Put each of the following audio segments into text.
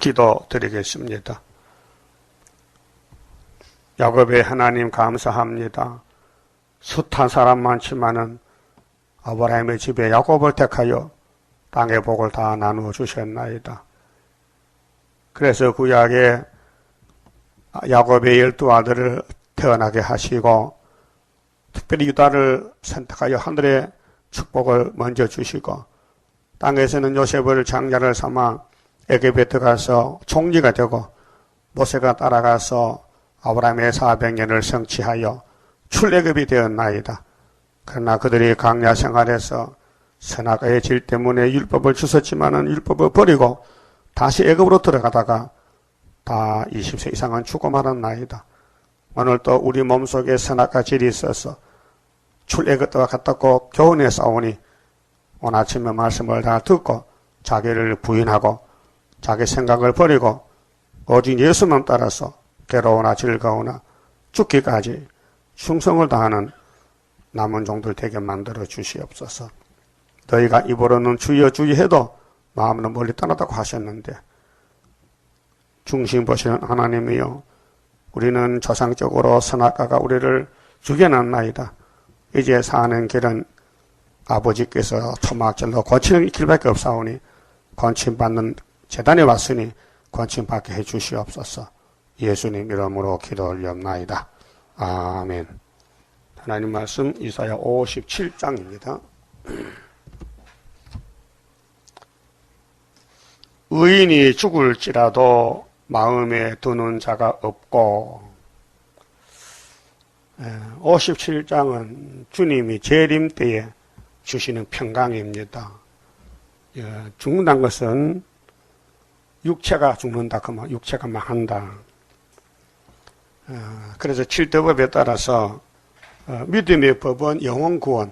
기도드리겠습니다. 야곱의 하나님 감사합니다. 숱한 사람 많지만은 아브라함의 집에 야곱을 택하여 땅의 복을 다 나누어 주셨나이다. 그래서 구약에 야곱의 12 아들을 태어나게 하시고 특별히 유다를 선택하여 하늘의 축복을 먼저 주시고 땅에서는 요셉을 장자를 삼아 애굽에 들어가서 총리가 되고 모세가 따라가서 아브라함의 400년을 성취하여 출애굽이 되었나이다. 그러나 그들이 광야 생활에서 선악의 질 때문에 율법을 주셨지만은 율법을 버리고 다시 애굽으로 들어가다가 다 20세 이상은 죽고 말았나이다. 오늘 또 우리 몸속에 선악과 질이 있어서 출애굽과 같다고 교훈에 싸우니 오늘 아침에 말씀을 다 듣고 자기를 부인하고 자기 생각을 버리고 오직 예수만 따라서 괴로우나 즐거우나 죽기까지 충성을 다하는 남은 종들 되게 만들어 주시옵소서. 너희가 입으로는 주여 주여 해도 마음은 멀리 떠나다고 하셨는데 중심 보시는 하나님이여, 우리는 조상적으로 선악과가 우리를 죽여놨나이다. 이제 사는 길은 아버지께서 토막질로 고치는 길밖에 없사오니 고침받는 재단에 왔으니 고침받게 해주시옵소서. 예수님 이름으로 기도 올리옵나이다. 아멘. 하나님 말씀 이사야 57장입니다. 의인이 죽을지라도 마음에 두는 자가 없고, 57장은 주님이 재림 때에 주시는 평강입니다. 죽는다는 것은 육체가 죽는다, 그만 육체가 망한다. 그래서 7대법에 따라서 믿음의 법은 영혼 구원,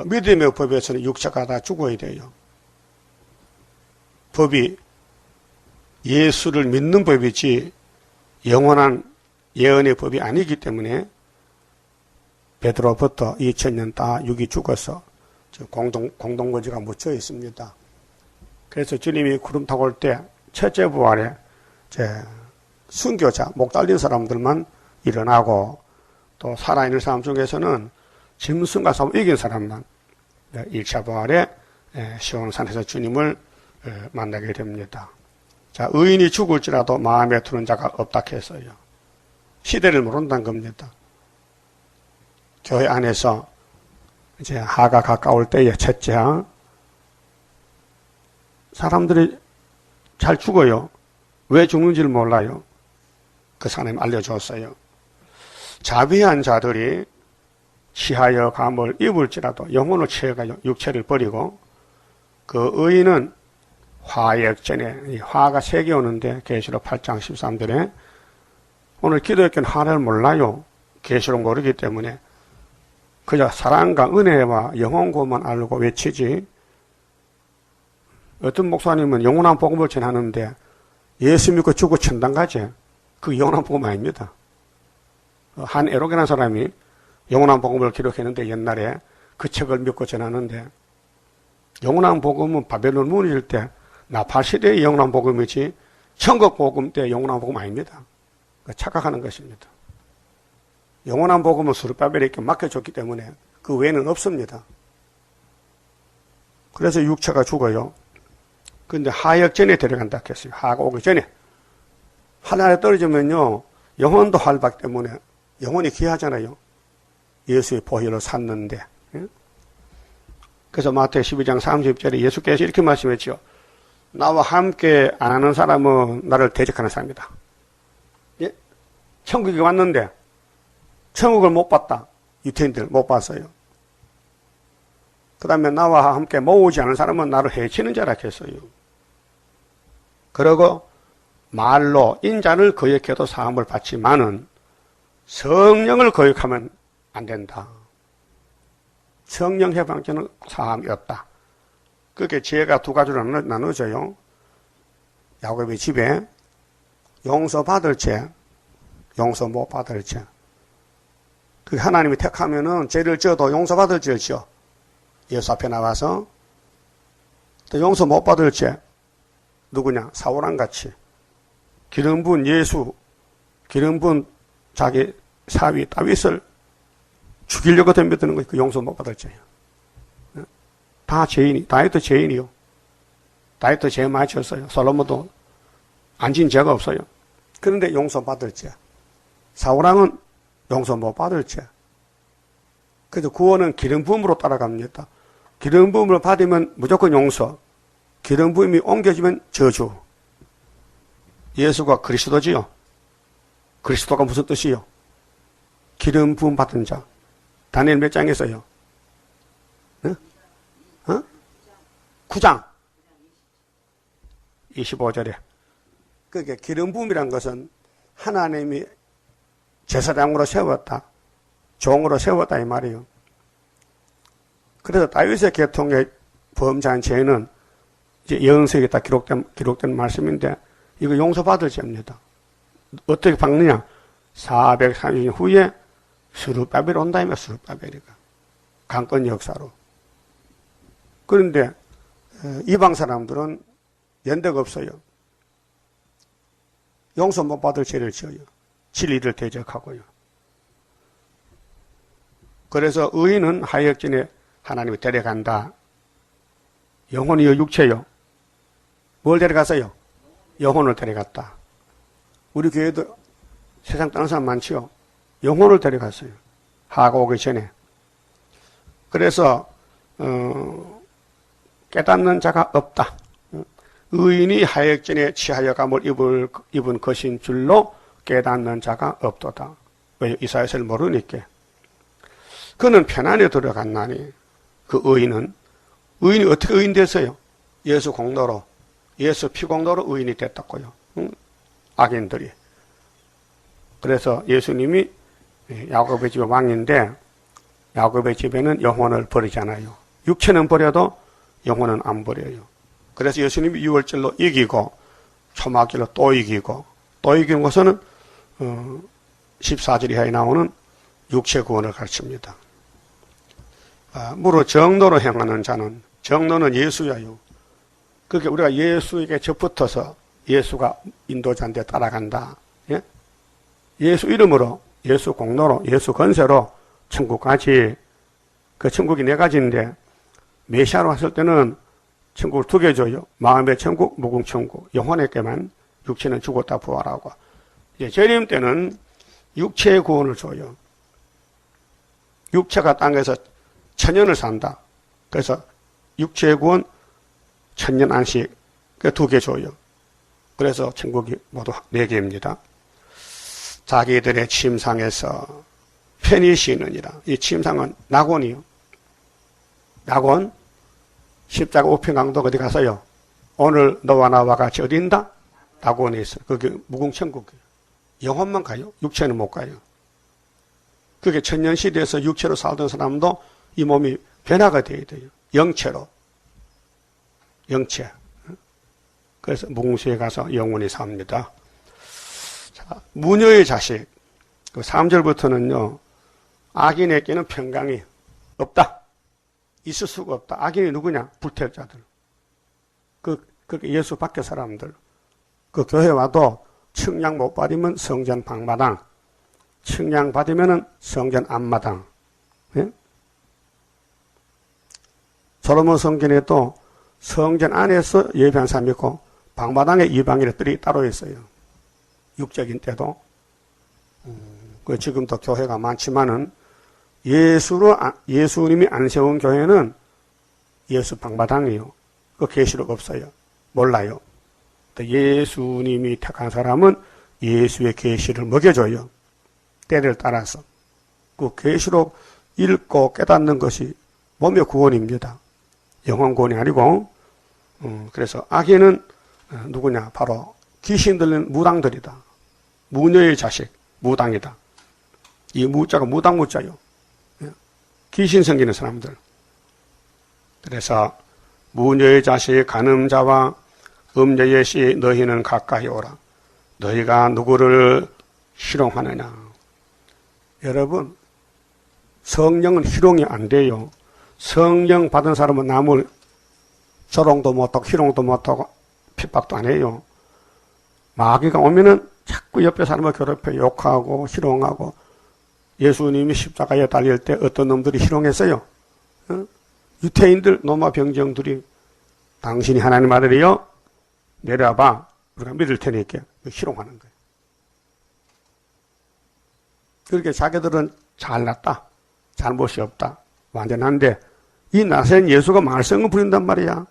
믿음의 법에서는 육체가 다 죽어야 돼요. 법이 예수를 믿는 법이지 영원한 예언의 법이 아니기 때문에 베드로부터 2000년 다 육이 죽어서 공동거지가 묻혀 있습니다. 그래서 주님이 구름 타고 올 때 첫째 부활에 순교자, 목 달린 사람들만 일어나고 또 살아있는 사람 중에서는 짐승과 싸움 이긴 사람만 1차 부활에 시온산에서 주님을 만나게 됩니다. 자, 의인이 죽을지라도 마음에 두는 자가 없다 했어요. 시대를 모른다는 겁니다. 교회 안에서 이제 하가 가까울 때에 첫째 사람들이 잘 죽어요. 왜 죽는지를 몰라요. 그 사람이 알려줬어요. 자비한 자들이 시하여 감을 입을지라도 영혼을 취해가요. 육체를 버리고, 그 의인은 화역전에, 이 화가 3개 오는데 계시록 8장 13절에 오늘 기도했던 화를 몰라요. 계시록 모르기 때문에 그저 사랑과 은혜와 영혼 구원만 알고 외치지. 어떤 목사님은 영원한 복음을 전하는데 예수 믿고 죽고 천당 가지. 그 영원한 복음 아닙니다. 한 에로게라는 사람이 영원한 복음을 기록했는데 옛날에 그 책을 믿고 전하는데, 영원한 복음은 바벨론 무너질 때 나팔 시대의 영원한 복음이지 천국 복음 때 영원한 복음 아닙니다. 착각하는 것입니다. 영원한 복음은 스룹바벨에게 맡겨줬기 때문에 그 외에는 없습니다. 그래서 육체가 죽어요. 근데 하역전에 데려간다 했어요. 하가 오기 전에. 하늘에 떨어지면요, 영혼도 활박 때문에 영혼이 귀하잖아요. 예수의 보혈로 샀는데. 그래서 마태복음 12장 30절에 예수께서 이렇게 말씀했죠. 나와 함께 안 하는 사람은 나를 대적하는 사람이다. 예? 천국에 왔는데 천국을 못 봤다. 유태인들 못 봤어요. 그 다음에 나와 함께 모으지 않은 사람은 나를 해치는 자라 했어요. 그리고 말로 인자를 거역해도 사함을 받지만은 성령을 거역하면 안 된다. 성령 해방죄는 사함이 없다. 그게 죄가 두 가지로 나눠져요. 야곱의 집에 용서받을 죄, 용서 못 받을 죄. 그 하나님이 택하면은 죄를 지어도 용서받을 죄를 지어. 예수 앞에 나와서 또 용서 못 받을 죄, 누구냐? 사울왕 같이 기름 부은 예수, 기름 부은 자기 사위 다윗을 죽이려고 덤벼드는 거예요. 그 용서 못 받을 죄요. 다 죄인이, 다윗도 죄인이요. 다윗도 죄 많이 졌어요. 솔로몬도 안 진 죄가 없어요. 그런데 용서 받을 죄. 사울왕은 용서 못 받을 죄. 그래서 구원은 기름 부음으로 따라갑니다. 기름 부음을 받으면 무조건 용서. 기름 부음이 옮겨지면 저주. 예수가 그리스도지요. 그리스도가 무슨 뜻이요? 기름 부음 받은 자. 다니엘 몇 장에 써요? 네? 9장 25절에. 그게 기름 부음이란 것은 하나님이 제사장으로 세웠다, 종으로 세웠다 이 말이에요. 그래서 다윗의 계통의 범죄한 죄는 이제 예언서에 다 기록된 말씀인데 이거 용서받을 죄입니다. 어떻게 받느냐? 430년 후에 스룹바벨이 온다며. 스룹바벨이가 강권 역사로. 그런데 이방 사람들은 연대가 없어요. 용서 못 받을 죄를 지어요. 진리를 대적하고요. 그래서 의인은 하역진에 하나님이 데려간다. 영혼이요, 육체요. 뭘 데려갔어요? 영혼을 데려갔다. 우리 교회도 세상 떠난 사람 많지요. 영혼을 데려갔어요. 하가 오기 전에. 그래서 깨닫는 자가 없다. 의인이 하역진에 치하여감을 입은 것인 줄로 깨닫는 자가 없도다. 왜? 이사야서를 모르니까. 그는 편안에 들어갔나니. 그 의인이 어떻게 의인 됐어요? 예수 공로로, 예수 피 공로로 의인이 됐다고요. 악인들이. 그래서 예수님이 야곱의 집의 왕인데 야곱의 집에는 영혼을 버리잖아요. 육체는 버려도 영혼은 안 버려요. 그래서 예수님이 유월절로 이기고 초막절로 또 이기고 또 이기는 것은 14절 이하에 나오는 육체 구원을 가르칩니다. 무릇 정로로 행하는 자는, 정로는 예수야요. 그러니까 우리가 예수에게 접붙어서 예수가 인도자인데 따라간다. 예? 예수 이름으로, 예수 공로로, 예수 건세로 천국까지. 그 천국이 네 가지인데 메시아로 왔을 때는 천국을 두 개 줘요. 마음의 천국, 무궁천국. 영혼에게만, 육체는 죽었다 부활하고. 이제 재림 때는 육체의 구원을 줘요. 육체가 땅에서 천년을 산다. 그래서 육체의 구원, 천년 안식, 그 두 개 줘요. 그래서 천국이 모두 4개입니다. 자기들의 침상에서 편히 쉬느니라. 이 침상은 낙원이요. 낙원, 십자가 우편강도 어디 가서요? 오늘 너와 나와 같이 어디 있다? 낙원에 있어요. 그게 무궁천국이에요. 영혼만 가요. 육체는 못 가요. 그게 천년시대에서 육체로 살던 사람도 이 몸이 변화가 되어야 돼요. 영체로. 영체. 그래서 무궁수에 가서 영원히 삽니다. 자, 무녀의 자식. 3절부터는요, 악인에게는 평강이 없다. 있을 수가 없다. 악인이 누구냐? 불태자들. 그렇게 예수 밖의 사람들. 그 교회 와도 측량 못 받으면 성전 방마당, 측량 받으면 성전 앞마당. 예? 솔로몬 성전에도 성전 안에서 예배한 사람이 있고 방마당에 이방인들이 따로 있어요. 육적인 때도. 지금도 교회가 많지만은 예수님이 안 세운 교회는 예수 방마당이요. 그 계시록 없어요. 몰라요. 예수님이 택한 사람은 예수의 계시를 먹여줘요. 때를 따라서. 그 계시록 읽고 깨닫는 것이 몸의 구원입니다. 영혼 구원이 아니고. 그래서 악인은 누구냐? 바로 귀신 들린 무당들이다. 무녀의 자식, 무당이다. 이 무자가 무당 무자요. 귀신 생기는 사람들. 그래서 무녀의 자식 간음자와 음녀의 씨 너희는 가까이 오라. 너희가 누구를 희롱하느냐. 여러분, 성령은 희롱이 안 돼요. 성령 받은 사람은 남을 조롱도 못하고 희롱도 못하고 핍박도 안 해요. 마귀가 오면은 자꾸 옆에 사람을 괴롭혀 욕하고 희롱하고. 예수님이 십자가에 달릴 때 어떤 놈들이 희롱했어요? 유태인들, 로마 병정들이 당신이 하나님 아들이요? 내려와봐. 우리가 믿을 테니까 희롱하는 거예요. 그렇게 자기들은 잘났다. 잘못이 없다. 완전한데 이 나센 예수가 말썽을 부린단 말이야.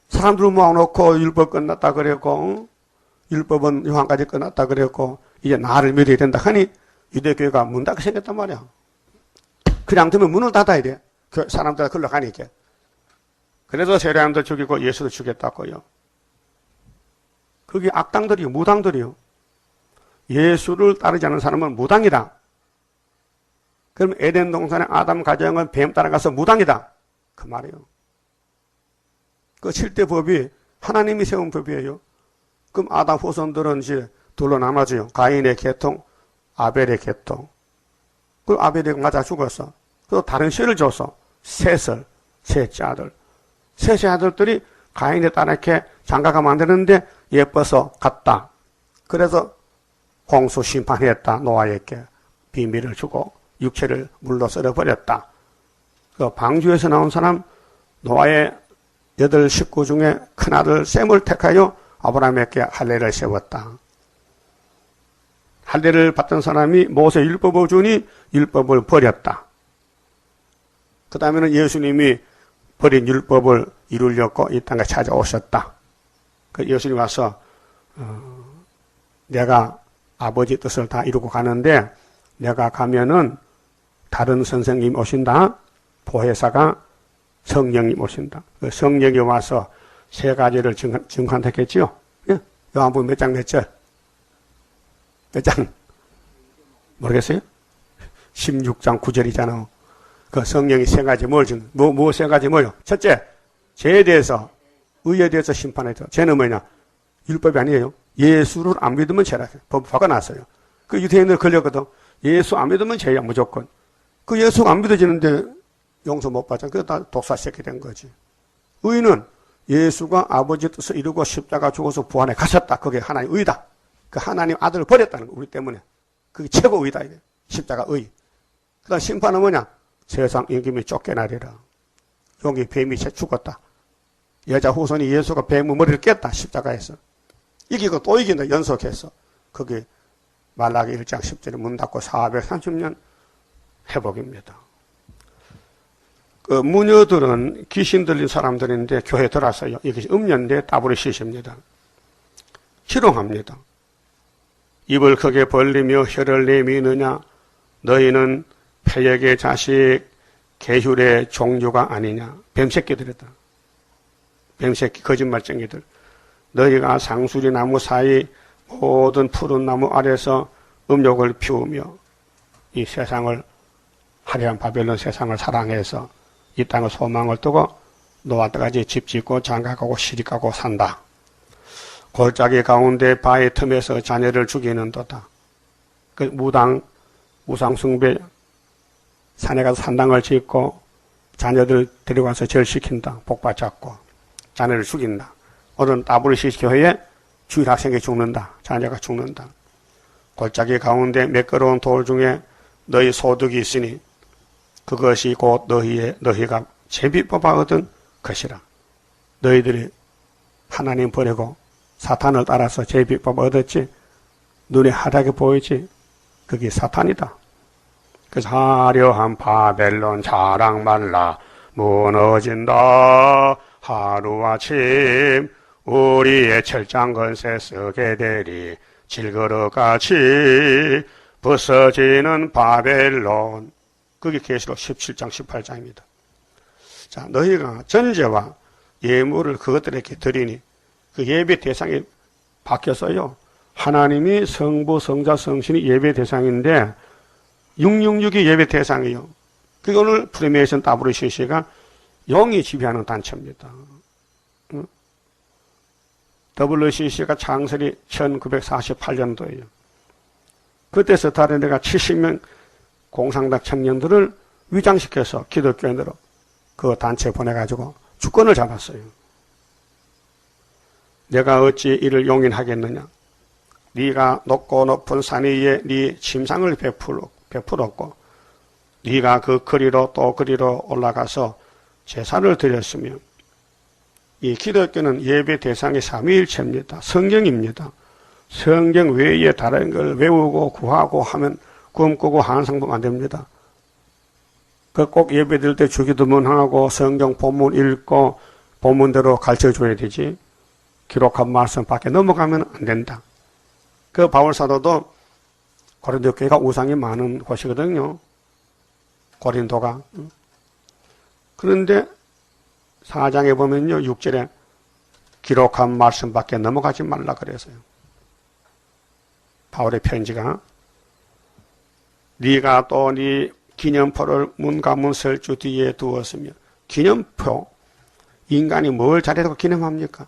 사람들 모아놓고 율법 끝났다 그랬고 율법은 요한까지 끝났다 그랬고 이제 나를 믿어야 된다 하니 유대교회가 문 닫게 생겼단 말이야. 그냥 두면 문을 닫아야 돼. 그 사람들 걸러가니까. 그래서 세례양도 죽이고 예수도 죽였다고요. 그게 악당들이요. 무당들이요. 예수를 따르지 않는 사람은 무당이다. 그럼 에덴 동산의 아담 가정은 뱀 따라가서 무당이다. 그 말이에요. 그 7대 법이 하나님이 세운 법이에요. 그럼 아담 후손들은 이제 둘로 나눠져요. 가인의 계통, 아벨의 계통. 그 아벨이 맞아 죽었어. 또 다른 씨를 줬어. 셋을, 셋째 아들. 셋째 아들들이 가인에 따르게 장가가 만드는데 예뻐서 갔다. 그래서 홍수 심판했다. 노아에게 비밀을 주고 육체를 물로 썰어버렸다. 그 방주에서 나온 사람 노아의 8 식구 중에 큰아들 셈을 택하여 아브라함에게 할례를 세웠다. 할례를 받던 사람이 모세 율법을 주니 율법을 버렸다. 그 다음에는 예수님이 버린 율법을 이루려고 이 땅에 찾아오셨다. 그 예수님이 와서 내가 아버지 뜻을 다 이루고 가는데 내가 가면은 다른 선생님 오신다. 보혜사가 성령님 오신다. 그 성령이 와서 3가지를 증언했겠지요. 예? 요한복음 몇 장 몇 절? 몇 장? 모르겠어요? 16장 9절이잖아. 그 성령이 3가지 뭘 증? 뭐 3가지 뭐요? 첫째, 죄에 대해서, 의에 대해서 심판했죠. 죄는 뭐냐? 율법이 아니에요. 예수를 안 믿으면 죄라. 법화가 났어요. 그 유대인들 걸렸거든. 예수 안 믿으면 죄야, 무조건. 그 예수가 안 믿어지는데 용서 못 받잖아. 그래서 다 독사시키게 된 거지. 의는 예수가 아버지 뜻을 이루고 십자가 죽어서 부활해 가셨다. 그게 하나님 의다. 그 하나님 아들을 버렸다는 거, 우리 때문에. 그게 최고 의다, 이게. 십자가 의. 그 다음 심판은 뭐냐? 세상 임금이 쫓겨나리라. 여기 뱀이 죽었다. 여자 후손이 예수가 뱀의 머리를 깼다. 십자가에서. 이기고 또 이긴다. 연속해서. 거기 말라기 1장 10절에 문 닫고 430년 회복입니다. 그 무녀들은 귀신 들린 사람들인데 교회 들어왔어요. 이것이 음녀인데 따블을 씻습니다. 희롱합니다. 입을 크게 벌리며 혀를 내미느냐? 너희는 패역의 자식, 계율의 종류가 아니냐? 뱀새끼들이다. 뱀새끼 거짓말쟁이들. 너희가 상수리 나무 사이 모든 푸른 나무 아래서 음욕을 피우며 이 세상을 화려한 바벨론 세상을 사랑해서 이 땅의 소망을 두고 노아 때까지 집 짓고 장가가고 시집가고 산다. 골짜기 가운데 바위 틈에서 자녀를 죽이는도다. 그 무당, 우상숭배, 산에 가서 산당을 짓고 자녀들 데려가서 절시킨다. 복받잡고 자녀를 죽인다. 오늘은 WCC 교회에 주일 학생이 죽는다. 자녀가 죽는다. 골짜기 가운데 매끄러운 돌 중에 너희 소득이 있으니 그것이 곧 너희가 제비 뽑아 얻은 것이라. 너희들이 하나님 버리고 사탄을 따라서 제비 뽑아 얻었지. 눈에 하얗게 보이지. 그게 사탄이다. 그래서 화려한 바벨론 자랑 말라 무너진다. 하루아침 우리의 철장 건세 쓰게 되리. 질거러같이 부서지는 바벨론. 그게 계시록 17장 18장입니다. 자, 너희가 전제와 예물을 그것들에게 드리니 그 예배 대상이 바뀌었어요. 하나님이 성부, 성자, 성신이 예배 대상인데 666이 예배 대상이에요. 그게 오늘 프리메이션 WCC가 영이 지배하는 단체입니다. WCC가 창설이 1948년도예요. 그때 스타린네가 70명 공산당 청년들을 위장시켜서 기독교인으로 그 단체에 보내가지고 주권을 잡았어요. 내가 어찌 이를 용인하겠느냐. 네가 높고 높은 산 위에 네 침상을 베풀었고 네가 그 거리로 또 거리로 올라가서 제사를 드렸으며. 이 기독교는 예배 대상이 삼위일체입니다. 성경입니다. 성경 외에 다른 걸 외우고 구하고 하면 꿈꾸고 환상보면 안 됩니다. 그 꼭 예배 드릴 때 주기도문 하고 성경 본문 읽고 본문대로 가르쳐줘야 되지. 기록한 말씀 밖에 넘어가면 안 된다. 그 바울사도도 고린도 교회가 우상이 많은 곳이거든요. 고린도가. 그런데 4장에 보면요, 6절에 기록한 말씀 밖에 넘어가지 말라 그래서요. 바울의 편지가 네가 또 네 기념표를 문과 문설주 뒤에 두었으며. 기념표, 인간이 뭘 잘해도 기념합니까?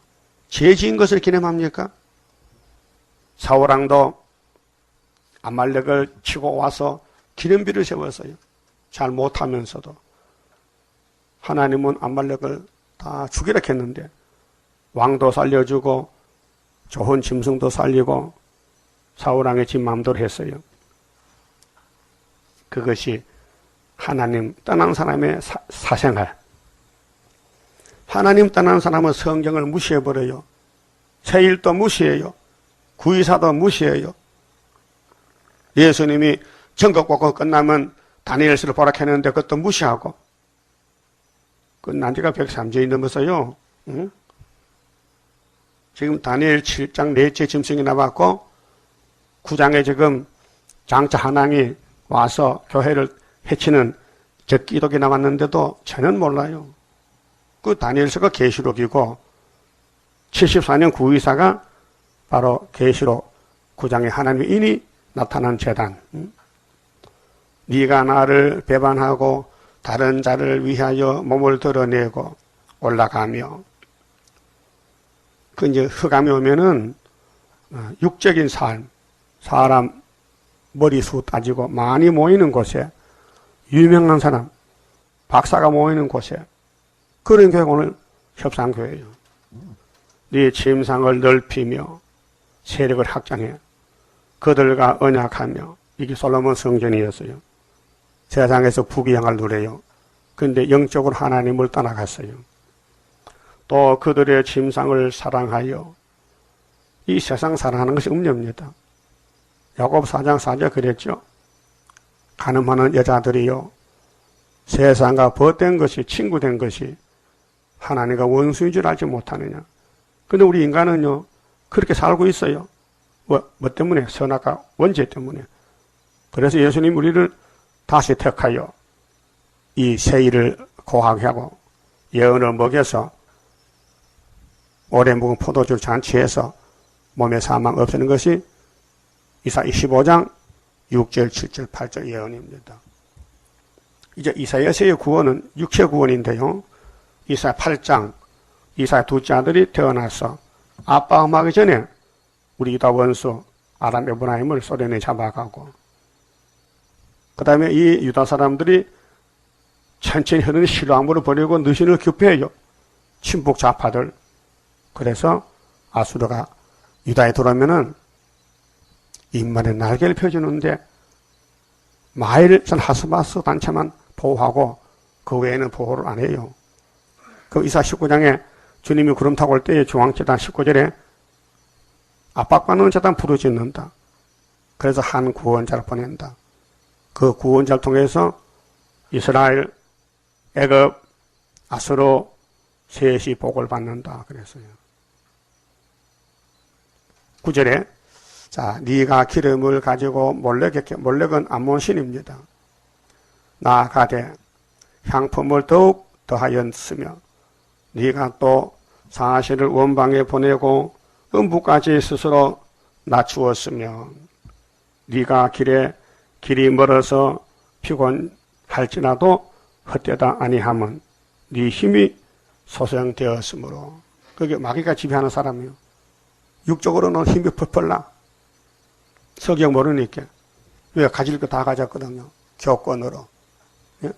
죄 지은 것을 기념합니까? 사울왕도 아말렉을 치고 와서 기념비를 세웠어요. 잘 못하면서도. 하나님은 아말렉을 다 죽이라 했는데 왕도 살려주고 좋은 짐승도 살리고 사울왕의 집 마음대로 했어요. 그것이 하나님 떠난 사람의 사생활. 하나님 떠난 사람은 성경을 무시해버려요. 세일도 무시해요. 구의사도 무시해요. 예수님이 전국복음 끝나면 다니엘서를 보라 했는데 그것도 무시하고. 끝난 지가 103년이 넘어서요. 응? 지금 다니엘 7장 넷째 짐승이 나왔고 9장에 지금 장차 한왕이 와서 교회를 해치는 적기독이 나왔는데도 전혀 몰라요. 그 다니엘서가 계시록이고 74년 구의사가 바로 계시록 9장에 하나님의 인이 나타난 재단. 네가 나를 배반하고 다른 자를 위하여 몸을 드러내고 올라가며. 그 이제 흑암이 오면은 육적인 삶, 사람 머리수 따지고 많이 모이는 곳에, 유명한 사람, 박사가 모이는 곳에, 그런 교회가 오늘 협상교회예요. 네 침상을 넓히며 세력을 확장해 그들과 언약하며. 이게 솔로몬 성전이었어요. 세상에서 부귀영화를 누려요. 그런데 영적으로 하나님을 떠나갔어요. 또 그들의 침상을 사랑하여. 이 세상 사랑하는 것이 음료입니다. 야고보 4장 4절 그랬죠. 가늠하는 여자들이요, 세상과 벗된 것이, 친구된 것이 하나님과 원수인 줄 알지 못하느냐. 근데 우리 인간은요 그렇게 살고 있어요. 뭐 때문에? 선악과 원죄 때문에. 그래서 예수님 우리를 다시 택하여 이 세일을 고하게 하고 예언을 먹여서 오래 묵은 포도주를 잔치해서 몸의 사망 없애는 것이 이사야 25장 6절, 7절, 8절 예언입니다. 이제 이사야서의 구원은 육체 구원인데요. 이사야 8장, 이사야 둘째 아들이 태어나서 아빠 엄마하기 전에 우리 유다 원수 아람 에브라임을 소련에 잡아가고, 그 다음에 이 유다 사람들이 천천히 흐르는 실로암으로 버리고 느신을 규폐해요. 친북 좌파들. 그래서 아수르가 유다에 들어오면은 인간의 날개를 펴주는데 마일전 하스바스 단체만 보호하고 그 외에는 보호를 안 해요. 그 이사 19장에 주님이 구름 타고 올 때에 중앙재단 19절에 압박받는 재단 부르짖는다. 그래서 한 구원자를 보낸다. 그 구원자를 통해서 이스라엘, 애굽, 아수르 셋이 복을 받는다 그랬어요. 9절에 자, 네가 기름을 가지고 몰렉은 암몬 신입니다. 나아가되 향품을 더욱 더하였으며 네가 또 사실을 원방에 보내고 음부까지 스스로 낮추었으며 네가 길이 멀어서 피곤할지라도 헛되다 아니함은 네 힘이 소생되었으므로. 그게 마귀가 지배하는 사람이요. 육적으로는 힘이 펄펄 나. 성경 모르니까. 왜 가질 거 다 가졌거든요. 교권으로. 예?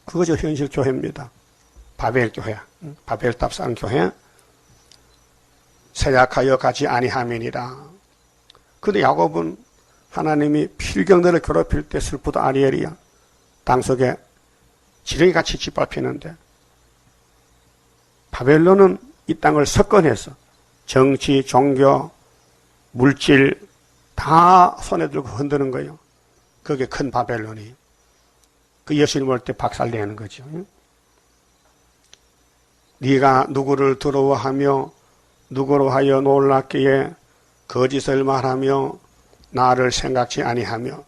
그것이 현실 교회입니다. 바벨 교회. 바벨 답사한 교회. 세약하여 가지 아니함이니라. 근데 야곱은 하나님이 필경들을 괴롭힐 때 슬프다 아리엘이야. 땅속에 지렁이같이 짓밟히는데 바벨론은 이 땅을 석권해서 정치, 종교, 물질 다 손에 들고 흔드는 거예요. 그게 큰 바벨론이. 그 예수님 올 때 박살내는 거죠. 네가 누구를 두려워하며 누구로 하여 놀랍기에 거짓을 말하며 나를 생각지 아니하며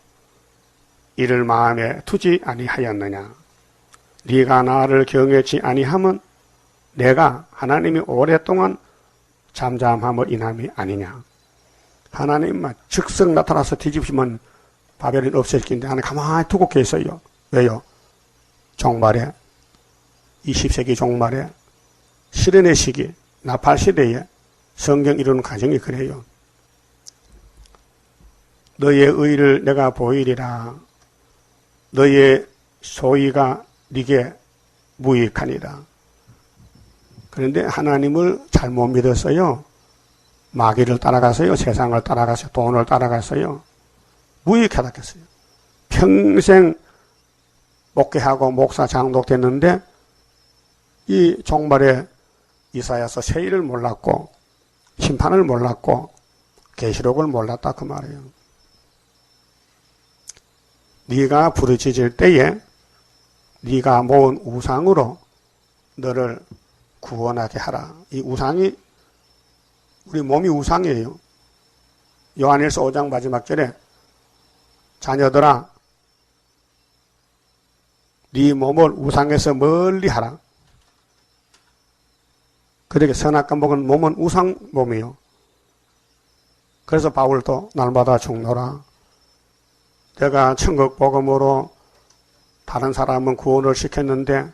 이를 마음에 두지 아니하였느냐. 네가 나를 경외치 아니함은 내가 하나님이 오랫동안 잠잠함을 인함이 아니냐. 하나님만 즉석 나타나서 뒤집히면 바벨론이 없어질 텐데 하나님 가만히 두고 계세요. 왜요? 종말에 20세기 종말에 실현의 시기 나팔 시대에 성경 이루는 과정이 그래요. 너의 의를 내가 보이리라. 너의 소위가 네게 무익하니라. 그런데 하나님을 잘못 믿었어요. 마귀를 따라갔어요. 세상을 따라갔어요. 돈을 따라갔어요. 무익하다 했어요. 평생 목회하고 목사 장독 됐는데 이 종말에 이사야서 세일을 몰랐고 심판을 몰랐고 계시록을 몰랐다 그 말이에요. 네가 부르짖을 때에 네가 모은 우상으로 너를 구원하게 하라. 이 우상이 우리 몸이 우상이에요. 요한일서 5장 마지막 절에 자녀들아 네 몸을 우상에서 멀리 하라. 그렇게 선악과 먹은 몸은 우상 몸이요. 그래서 바울도 날마다 죽노라. 내가 천국 복음으로 다른 사람은 구원을 시켰는데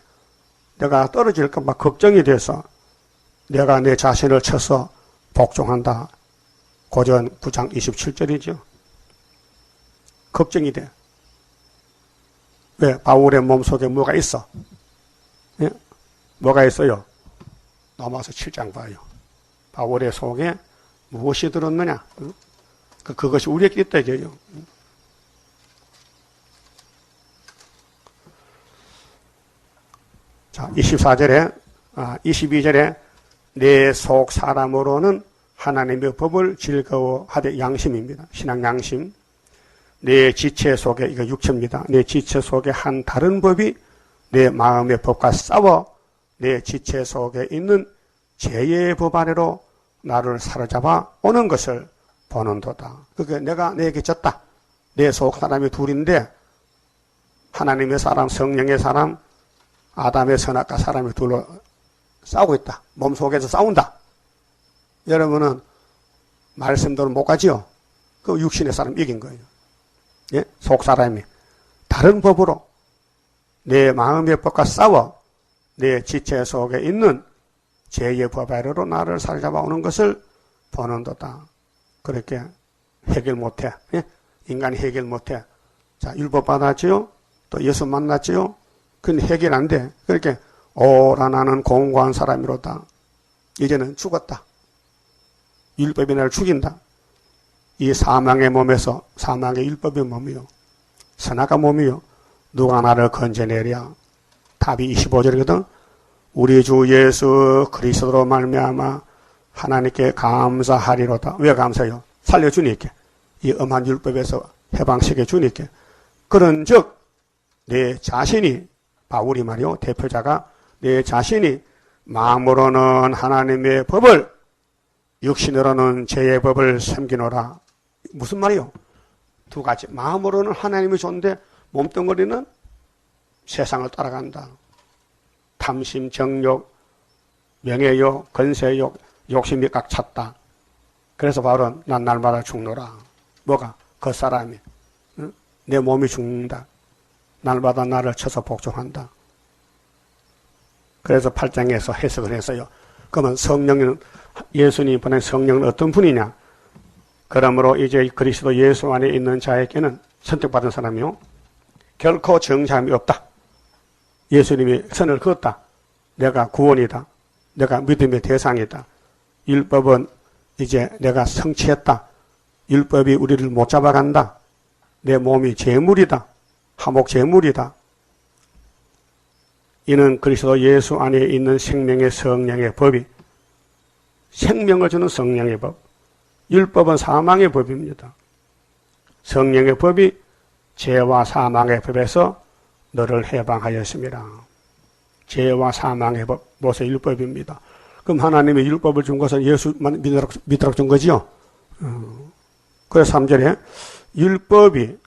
내가 떨어질까 봐 걱정이 돼서 내가 내 자신을 쳐서 복종한다. 고전 9장 27절이죠. 걱정이 돼. 왜? 바울의 몸속에 뭐가 있어? 예? 뭐가 있어요? 넘어서 7장 봐요. 바울의 속에 무엇이 들었느냐? 그것이 우리에게 있다 이게요. 자, 22절에 내 속 사람으로는 하나님의 법을 즐거워하되 양심입니다. 신앙 양심. 내 지체 속에, 이거 육체입니다. 내 지체 속에 한 다른 법이 내 마음의 법과 싸워 내 지체 속에 있는 죄의 법 아래로 나를 사로잡아 오는 것을 보는도다. 그게 내가 내게 졌다. 내 속 사람이 둘인데 하나님의 사람, 성령의 사람, 아담의 선악과 사람이 둘로 싸우고 있다. 몸속에서 싸운다. 여러분은 말씀대로 못 가지요? 그 육신의 사람 이긴 거예요. 예? 속 사람이 다른 법으로 내 마음의 법과 싸워 내 지체 속에 있는 죄의 법 아래로 나를 사로잡아 오는 것을 보는도다. 그렇게 해결 못해. 예? 인간이 해결 못해. 자, 율법 받았지요? 또 예수 만났지요? 그건 해결 안 돼. 그렇게 오라 나는 공고한 사람이로다. 이제는 죽었다. 율법이 나를 죽인다. 이 사망의 몸에서 사망의 율법의 몸이요. 선악의 몸이요. 누가 나를 건져내랴. 답이 25절이거든. 우리 주 예수 그리스도로 말미암아 하나님께 감사하리로다. 왜 감사해요? 살려주니까. 이 엄한 율법에서 해방시켜 주니까. 그런즉 내 자신이 바울이 말이요. 대표자가 내 자신이 마음으로는 하나님의 법을 육신으로는 죄의 법을 섬기노라. 무슨 말이요? 두 가지. 마음으로는 하나님이 좋은데 몸뚱어리는 세상을 따라간다. 탐심, 정욕, 명예욕, 건세욕, 욕심이 꽉 찼다. 그래서 바울은 난 날마다 죽노라. 뭐가? 겉사람이. 응? 내 몸이 죽는다. 날마다 나를 쳐서 복종한다. 그래서 8장에서 해석을 했어요. 그러면 성령은 예수님이 보낸 성령은 어떤 분이냐? 그러므로 이제 그리스도 예수 안에 있는 자에게는 선택받은 사람이요. 결코 정죄함이 없다. 예수님이 선을 그었다. 내가 구원이다. 내가 믿음의 대상이다. 율법은 이제 내가 성취했다. 율법이 우리를 못 잡아간다. 내 몸이 제물이다. 하목 제물이다. 이는 그리스도 예수 안에 있는 생명의 성령의 법이 생명을 주는 성령의 법. 율법은 사망의 법입니다. 성령의 법이 죄와 사망의 법에서 너를 해방하였습니다. 죄와 사망의 법, 모세 율법입니다. 그럼 하나님이 율법을 준 것은 예수만 믿으라고 준 거지요. 그래서 3절에 율법이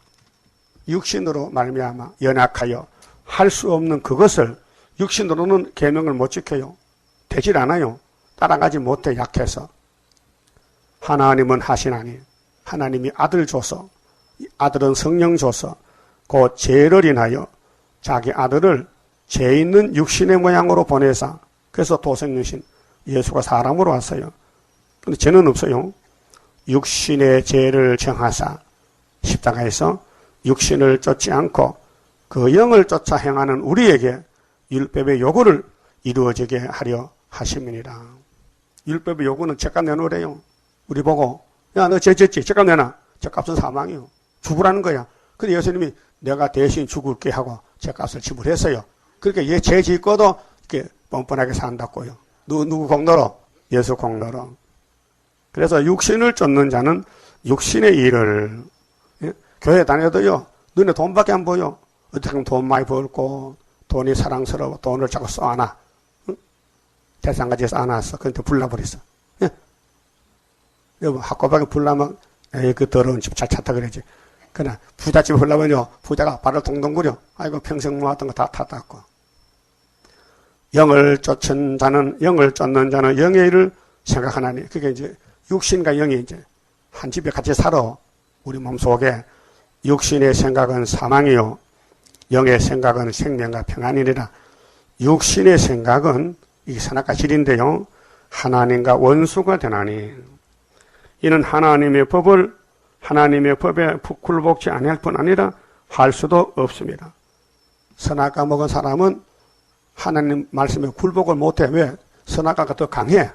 육신으로 말미암아 연약하여 할 수 없는 그것을 육신으로는 계명을 못 지켜요. 되질 않아요. 따라가지 못해 약해서. 하나님은 하시나니 하나님이 아들 줘서 아들은 성령 줘서 곧 죄를 인하여 자기 아들을 죄 있는 육신의 모양으로 보내사 그래서 도생육신 예수가 사람으로 왔어요. 근데 죄는 없어요. 육신의 죄를 정하사 십자가에서 육신을 쫓지 않고 그 영을 쫓아 행하는 우리에게 율법의 요구를 이루어지게 하려 하심이니라. 율법의 요구는 죄값 내놓으래요. 우리 보고 야 너 죄 졌지? 죄값 내놔. 죄값은 사망이요. 죽으라는 거야. 근데 예수님이 내가 대신 죽을게 하고 죄값을 지불했어요. 그러니까 얘 죄 짓고도 이렇게 뻔뻔하게 산다고요. 누구 공로로? 예수 공로로. 그래서 육신을 쫓는 자는 육신의 일을 교회 다녀도요. 눈에 돈밖에 안 보여. 어떻게 하면 돈 많이 벌고 돈이 사랑스러워. 돈을 자꾸 써안아. 응? 대상까지 써안았어. 그런데 불나버렸어. 예? 여보 학교밖에 불나면 에이 그 더러운 집 잘 찾다 그러지. 그러나 부잣집에 불나면요. 부자가 발을 동동 구려. 아이고 평생 모았던 거 다 탔다고. 영을 쫓는 자는 영의 일을 생각하나니. 그게 이제 육신과 영이 이제 한 집에 같이 살아. 우리 몸속에 육신의 생각은 사망이요. 영의 생각은 생명과 평안이니라. 육신의 생각은 이 선악과 질인데요. 하나님과 원수가 되나니. 이는 하나님의 법에 굴복지 아니할 뿐 아니라 할 수도 없습니다. 선악과 먹은 사람은 하나님 말씀에 굴복을 못해. 왜? 선악과가 더 강해.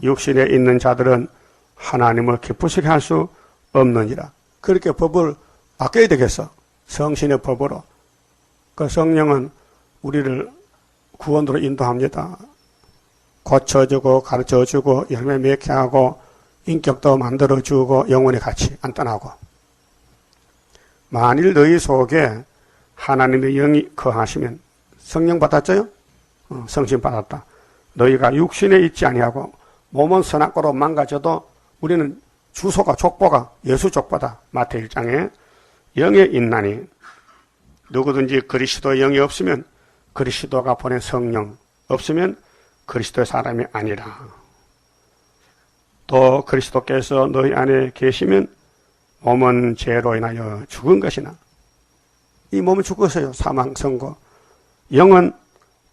육신에 있는 자들은 하나님을 기쁘시게 할 수 없느니라. 그렇게 법을 바꿔야 되겠어. 성신의 법으로. 그 성령은 우리를 구원으로 인도합니다. 고쳐주고 가르쳐주고 열매 맺게 하고 인격도 만들어주고 영혼의 가치 안 떠나고. 만일 너희 속에 하나님의 영이 거하시면 성령 받았죠? 성신 받았다. 너희가 육신에 있지 아니하고 몸은 선악과로 망가져도 우리는 주소가 족보가 예수 족보다. 마태 1장에 영에 있나니 누구든지 그리스도 영이 없으면 그리스도가 보낸 성령 없으면 그리스도의 사람이 아니라. 또 그리스도께서 너희 안에 계시면 몸은 죄로 인하여 죽은 것이나 이 몸은 죽었어요. 사망 선고. 영은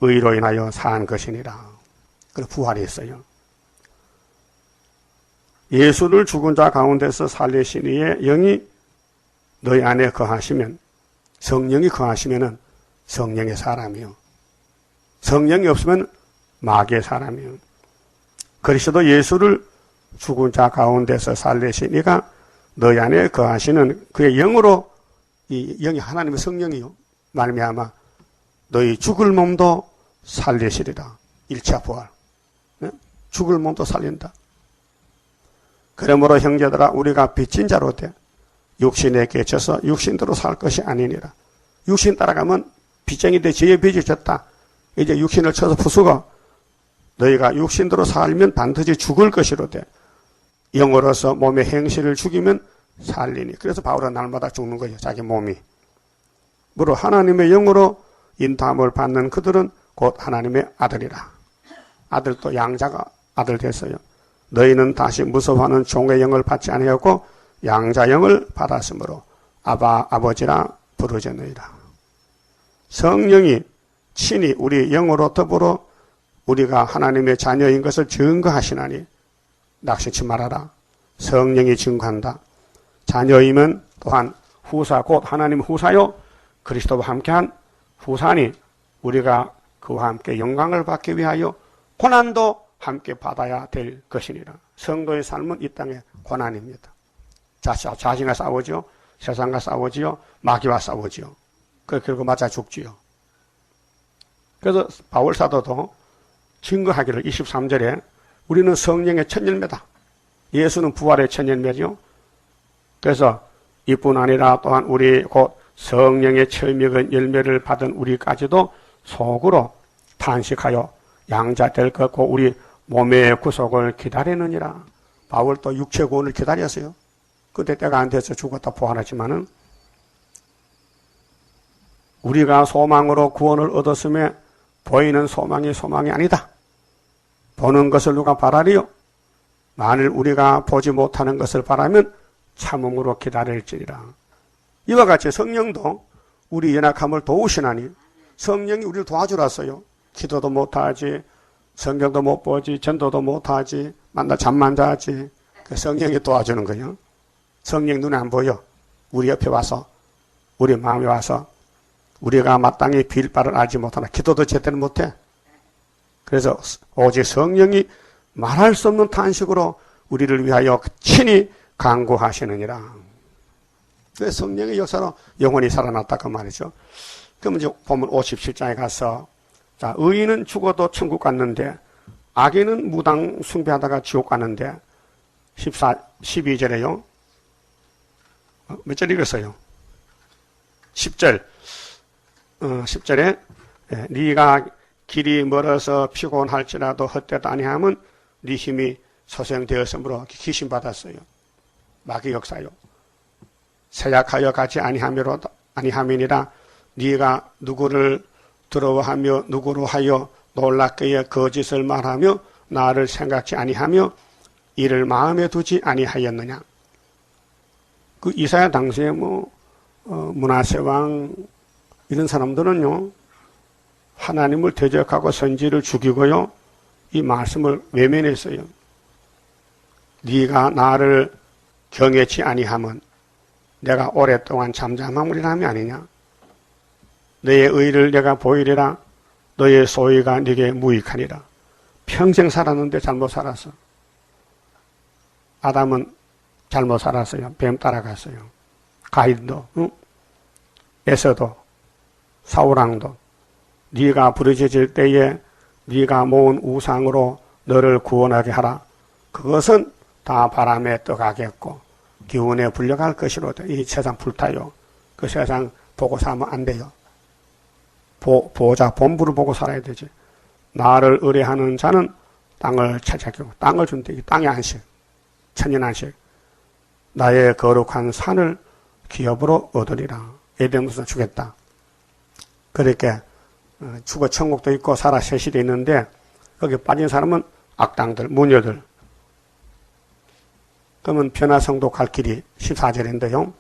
의로 인하여 산 것이니라. 그리고 부활이 있어요. 예수를 죽은 자 가운데서 살리신 이의 영이 너희 안에 거하시면 성령이 거하시면은 성령의 사람이요. 성령이 없으면 마귀의 사람이요. 그리스도 예수를 죽은 자 가운데서 살리신 이가 너희 안에 거하시는 그의 영으로 이 영이 하나님의 성령이요. 말미암아 너희 죽을 몸도 살리시리라. 1차 부활. 죽을 몸도 살린다. 그러므로 형제들아 우리가 빚진 자로 돼 육신에 갇혀서 육신대로 살 것이 아니니라. 육신 따라가면 빚쟁이 돼 죄에 빚이 졌다. 이제 육신을 쳐서 부수고 너희가 육신대로 살면 반드시 죽을 것이로되 영으로서 몸의 행실을 죽이면 살리니. 그래서 바울은 날마다 죽는 거예요. 자기 몸이. 무릇 하나님의 영으로 인도함을 받는 그들은 곧 하나님의 아들이라. 아들도 양자가 아들 됐어요. 너희는 다시 무서워하는 종의 영을 받지 아니하고 양자 영을 받았으므로 아바 아버지라 부르짖느니라. 성령이 친히 우리 영으로 더불어 우리가 하나님의 자녀인 것을 증거하시나니 낙심치 말아라. 성령이 증거한다. 자녀이면 또한 후사 곧 하나님 후사요 그리스도와 함께한 후사니 우리가 그와 함께 영광을 받기 위하여 고난도 함께 받아야 될 것이니라. 성도의 삶은 이 땅의 고난입니다. 자신과 싸우지요. 세상과 싸우지요. 마귀와 싸우지요. 그리고 맞아 죽지요. 그래서 바울 사도도 증거하기를 23절에 우리는 성령의 첫 열매다. 예수는 부활의 첫 열매죠. 그래서 이뿐 아니라 또한 우리 곧 성령의 철미건 열매를 받은 우리까지도 속으로 탄식하여 양자될 것고 우리 몸의 구속을 기다리느니라. 바울도 육체 구원을 기다렸어요. 그때 때가 안 돼서 죽었다 부활하지만은 우리가 소망으로 구원을 얻었음에 보이는 소망이 아니다. 보는 것을 누가 바라리요? 만일 우리가 보지 못하는 것을 바라면 참음으로 기다릴지니라. 이와 같이 성령도 우리 연약함을 도우시나니 성령이 우리를 도와주랐어요. 기도도 못하지, 성경도 못 보지, 전도도 못하지, 만나 잠만 자지. 그 성령이 도와주는 거예요. 성령 눈에 안 보여. 우리 옆에 와서, 우리 마음에 와서 우리가 마땅히 빌 바를 알지 못하나 기도도 제대로 못해. 그래서 오직 성령이 말할 수 없는 탄식으로 우리를 위하여 친히 간구하시느니라. 그래서 성령의 역사로 영혼이 살아났다 그 말이죠. 그럼 이제 보면 57장에 가서 자, 의인은 죽어도 천국 갔는데 악인은 무당 숭배하다가 지옥 갔는데 12절에요. 몇 절 읽었어요? 10절. 10절에 네가 길이 멀어서 피곤할지라도 헛되도 아니함은 네 힘이 소생되었으므로 귀신받았어요. 마귀 역사요. 세약하여 가지 아니함이니라. 네가 누구를 두려워하며 누구로 하여 놀랍게 거짓을 말하며 나를 생각지 아니하며 이를 마음에 두지 아니하였느냐. 그 이사야 당시에 므낫세 왕 이런 사람들은요 하나님을 대적하고 선지를 죽이고요 이 말씀을 외면했어요. 네가 나를 경외치 아니함은 내가 오랫동안 잠잠함을 함이 아니냐. 너의 의를 내가 보이리라. 너의 소위가 네게 무익하니라. 평생 살았는데 잘못 살았어. 아담은 잘못 살았어요. 뱀 따라갔어요. 가인도, 에서도, 사울왕도. 네가 부르짖을 때에 네가 모은 우상으로 너를 구원하게 하라. 그것은 다 바람에 떠가겠고 기운에 불려갈 것이로다. 이 세상 불타요. 그 세상 보고 살면 안 돼요. 보호자 본부를 보고 살아야 되지. 나를 의뢰하는 자는 땅을 차지하고 땅을 준대. 땅의 안식, 천년 안식. 나의 거룩한 산을 기업으로 얻으리라. 에덴에서 주겠다. 그렇게 죽어 천국도 있고 살아 셋이 있는데 거기 빠진 사람은 악당들, 무녀들. 그러면 변화성도 갈 길이 14절인데요.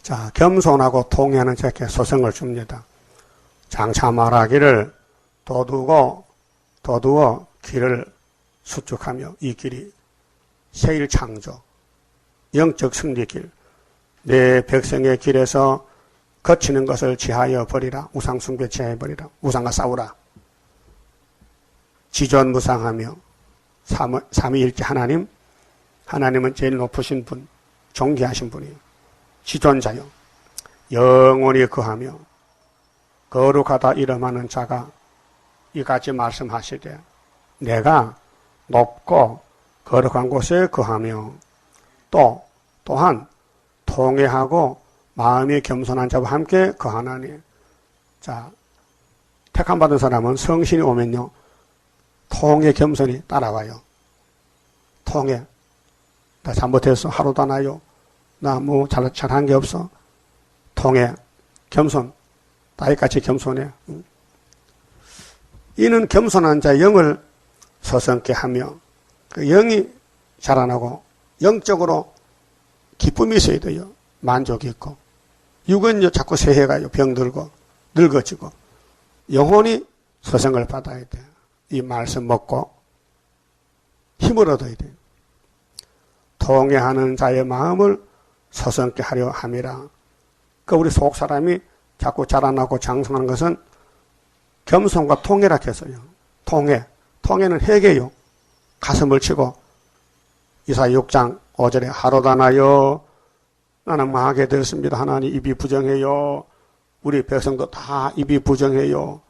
자, 겸손하고 통회하는 자에게 소생을 줍니다. 장차 말하기를 도두어 길을 수축하며 이 길이 세일 창조, 영적 승리 길, 내 백성의 길에서 거치는 것을 지하여 버리라. 우상 숭배 지하여 버리라. 우상과 싸우라. 지존무상하며 삼위일체 하나님은 제일 높으신 분, 존귀하신 분이에요. 지존자요. 영원히 거하며 거룩하다 이름하는 자가 이같이 말씀하시되 내가 높고 거룩한 곳에 거하며 또한 통회하고 마음이 겸손한 자와 함께 거하나니. 자, 택함 받은 사람은 성신이 오면요 통회 겸손이 따라와요. 통회. 나 잘못했어. 하루도 안 와요. 나 잘한 게 없어. 통회. 겸손. 다윗같이 겸손해. 이는 겸손한 자의 영을 서성케 하며 그 영이 자라나고 영적으로 기쁨이 있어야 돼요. 만족이 있고. 육은 자꾸 새해가요. 병들고 늙어지고. 영혼이 서성을 받아야 돼요. 이 말씀 먹고 힘을 얻어야 돼요. 통회하는 자의 마음을 서성케 하려 함이라. 그 우리 속 사람이 자꾸 자라나고 장성하는 것은 겸손과 통회라 했어요. 통회. 통해는 회개요. 가슴을 치고 이사야 6장 5절에 하로다나여 나는 망하게 되었습니다. 하나님 입이 부정해요. 우리 백성도 다 입이 부정해요.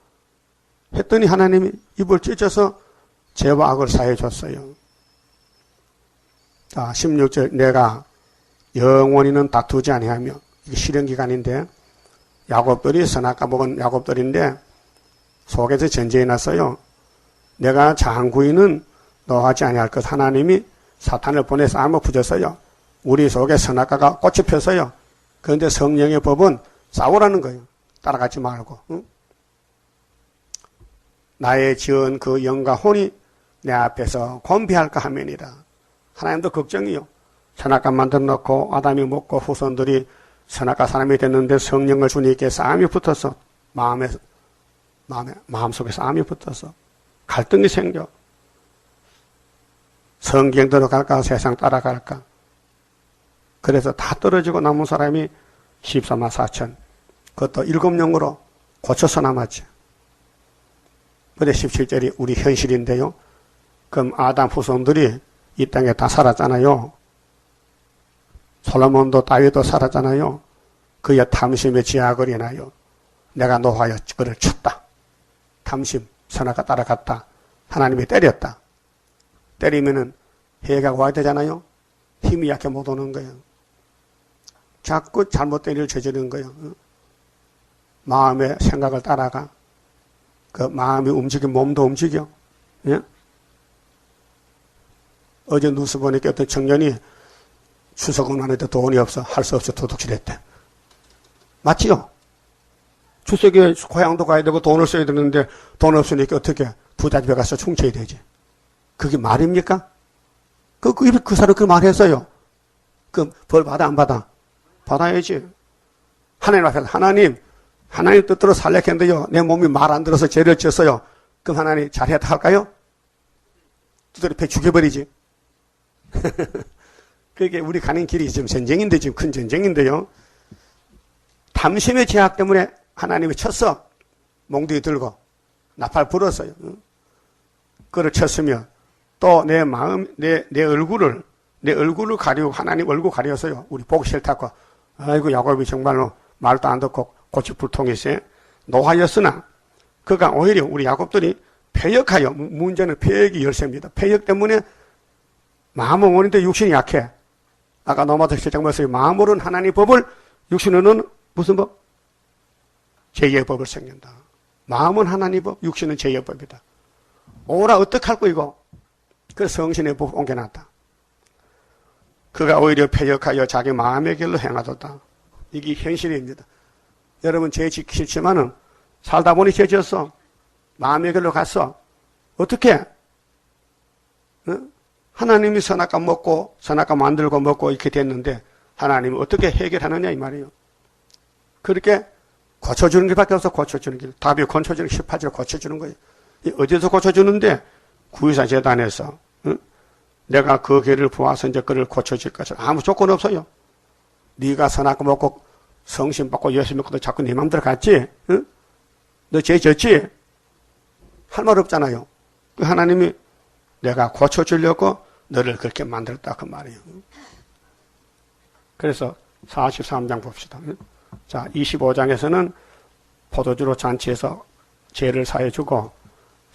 했더니 하나님이 입을 찢어서 죄와 악을 사해 줬어요. 자, 16절 내가 영원히는 다투지 아니하며 이게 실현기간인데 야곱들이 선악과 먹은 야곱들인데 속에서 전쟁이 났어요. 내가 장구인은 노하지 아니할 것 하나님이 사탄을 보내 싸움을 붙였어요. 우리 속에 선악과가 꽃이 폈어요. 그런데 성령의 법은 싸우라는 거예요. 따라가지 말고. 응? 나의 지은 그 영과 혼이 내 앞에서 곤비할까 하면이라. 하나님도 걱정이요. 선악과 만들어 놓고 아담이 먹고 후손들이 선악과 사람이 됐는데 성령을 주님께 싸움이 붙어서 마음속에 싸움이 붙어서 갈등이 생겨. 성경대로 갈까 세상 따라갈까. 그래서 다 떨어지고 남은 사람이 14만 4천. 그것도 7영으로 고쳐서 남았지. 근데 17절이 우리 현실인데요. 그럼 아담 후손들이 이 땅에 다 살았잖아요. 솔로몬도 다윗도 살았잖아요. 그의 탐심에 제약을 인하여 내가 노하여 그를 쳤다. 탐심, 선악과 따라갔다. 하나님이 때렸다. 때리면은 해가 와야 되잖아요. 힘이 약해 못 오는 거예요. 자꾸 잘못된 일을 저지르는 거예요. 마음의 생각을 따라가. 그 마음이 움직이면 몸도 움직여. 예? 어제 뉴스 보니까 어떤 청년이 추석은 하는데 돈이 없어. 할 수 없어. 도둑질했대. 맞지요? 추석에 고향도 가야 되고 돈을 써야 되는데 돈 없으니까 어떻게 부자 집에 가서 훔쳐야 되지. 그게 말입니까? 그 사람 그 말했어요. 그 벌 받아 안 받아? 받아야지. 하나님 앞에서 하나님 뜻대로 살려했는데요. 내 몸이 말 안 들어서 죄를 지었어요. 그럼 하나님 잘했다 할까요? 뜻대로 배 죽여버리지. 그게 우리 가는 길이 지금 전쟁인데 지금 큰 전쟁인데요. 탐심의 제약 때문에 하나님이 쳤어. 몽둥이 들고 나팔 불었어요. 그를 쳤으면 또 내 마음, 내 얼굴을 가리고 하나님 얼굴 가렸어요. 우리 보기 싫다고. 아이고 야곱이 정말로 말도 안 듣고 고집불통이세 노하였으나 그가 오히려 우리 야곱들이 패역하여 문제는 패역이 열쇠입니다. 패역 때문에 마음은 원인데 육신이 약해. 아까 노마드 실장 말씀이 마음으로는 하나님 법을 육신으로는 무슨 법? 죄의 법을 생긴다. 마음은 하나님 법, 육신은 죄의 법이다. 오라 어떡할 거 이거? 그래서 성신의 법 옮겨놨다. 그가 오히려 패역하여 자기 마음의 길로 행하도다. 이게 현실입니다. 여러분 죄 지키기 싫지만은 살다 보니 죄 지었어. 마음의 길로 갔어. 어떻게? 하나님이 선악과 먹고 선악과 만들고 먹고 이렇게 됐는데 하나님은 어떻게 해결하느냐 이 말이에요. 그렇게 고쳐주는 길밖에 없어. 고쳐주는 길. 답이 고쳐주는 18절 고쳐주는 거예요. 어디서 고쳐주는데 구유사 재단에서 내가 그 길을 보아서 이제 그를 고쳐줄 것을 아무 조건 없어요. 네가 선악과 먹고 성신 받고 예수 믿고도 자꾸 네 맘대로 갔지? 너 죄 졌지? 할 말 없잖아요. 하나님이 내가 고쳐주려고 너를 그렇게 만들었다 그 말이에요. 그래서 43장 봅시다. 자, 25장에서는 포도주로 잔치해서 죄를 사해주고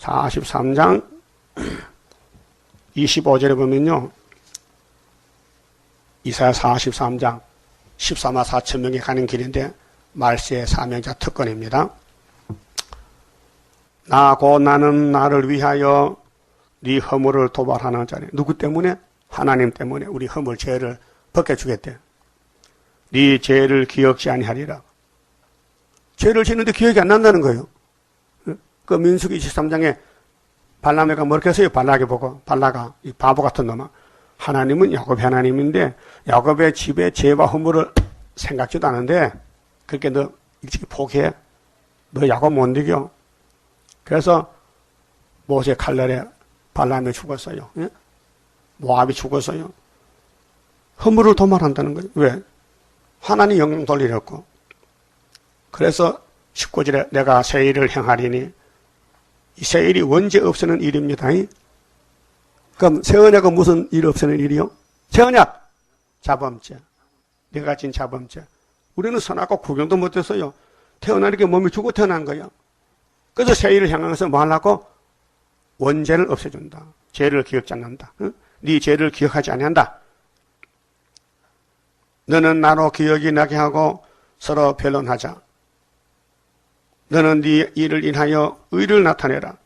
43장 25절에 보면요. 이사야 43장 14만 4천 명이 가는 길인데 말세의 사명자 특권입니다. 나는 나를 위하여 네 허물을 도발하는 자니 누구 때문에? 하나님 때문에 우리 허물 죄를 벗겨주겠대. 네 죄를 기억지 아니하리라. 죄를 짓는데 기억이 안 난다는 거예요. 그 민수기 23장에 발람에가 뭐렇게 했어요? 발락이 보고 발라가 이 바보 같은 놈아. 하나님은 야곱의 하나님인데 야곱의 집에 죄와 허물을 생각지도 않은데 그렇게 너 일찍 포기해. 너 야곱 못 이겨. 그래서 모세 칼날에 발람이 죽었어요. 예? 모압이 죽었어요. 허물을 도말한다는 거예요. 왜? 하나님 영광 돌리려고. 그래서 19절에 내가 새 일을 행하리니 이 새 일이 원죄 없애는 일입니다. 그럼 새 언약은 무슨 일 없애는 일이요? 새 언약 자범죄, 내가 진 자범죄. 우리는 선악과 구경도 못했어요. 태어나니까 몸이 죽고 태어난 거예요. 그래서 새 일을 향해서 뭐 하려고? 원죄를 없애준다. 죄를 기억지 않는다. 네 죄를 기억하지 아니한다. 너는 나로 기억이 나게 하고 서로 변론하자. 너는 네 일을 인하여 의를 나타내라.